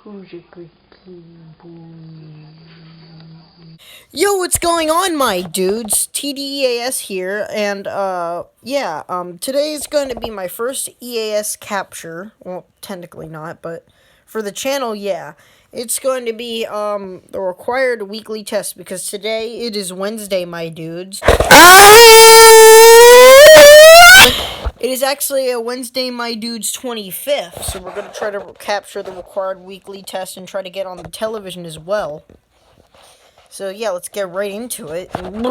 Who's a good boy? Yo, what's going on, my dudes? EAS here, and today's going to be my first EAS capture. Well, technically not, but for the channel, yeah. It's going to be the required weekly test because today it is Wednesday, my dudes. It is actually a Wednesday, my dudes, 25th, so we're going to try to capture the required weekly test and try to get on the television as well. So yeah, let's get right into it. Frederick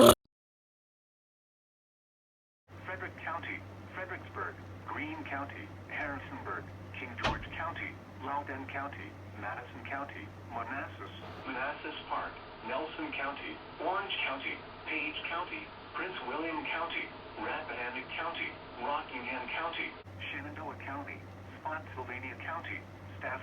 County, Fredericksburg, Greene County, Harrisonburg, King George County, Loudoun County, Madison County, Manassas Park, Nelson County, Orange County, Page County, Prince William County, Rappahannock County, Rockingham County, Shenandoah County, Spotsylvania County, Stafford.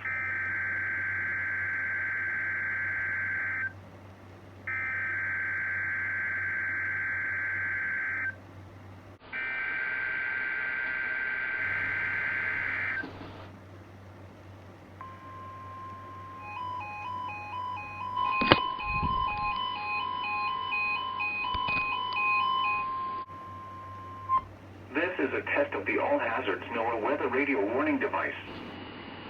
This is a test of the All Hazards NOAA weather radio warning device.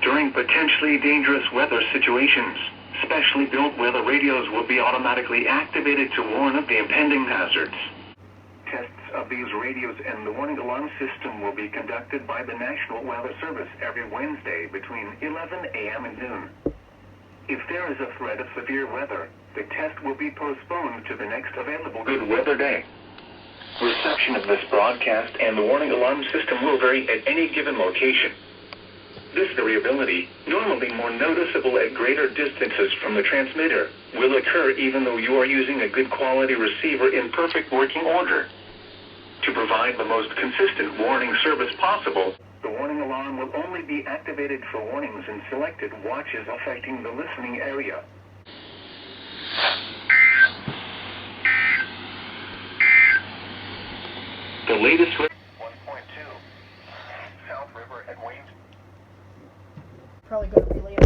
During potentially dangerous weather situations, specially built weather radios will be automatically activated to warn of the impending hazards. Tests of these radios and the warning alarm system will be conducted by the National Weather Service every Wednesday between 11 a.m. and noon. If there is a threat of severe weather, the test will be postponed to the next available good weather day. Reception of this broadcast and the warning alarm system will vary at any given location. This variability, normally more noticeable at greater distances from the transmitter, will occur even though you are using a good quality receiver in perfect working order. To provide the most consistent warning service possible, the warning alarm will only be activated for warnings in selected watches affecting the listening area. The latest 1.2 South River at Wayne. Probably gonna relay it.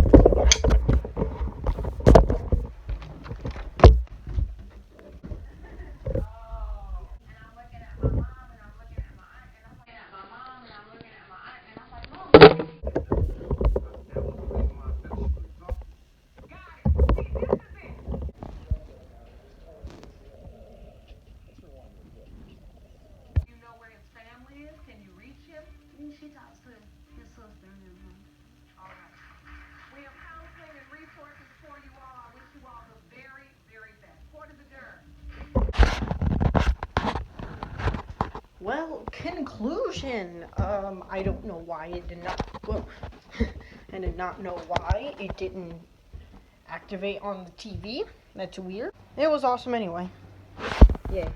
She talks to his sister and him. All right. We have counseling and resources for you all. I wish you all the very, very best. Port of the Dern. Well, conclusion. I don't know why it did not. Whoa. I did not know why it didn't activate on the TV. That's weird. It was awesome anyway. Yeah.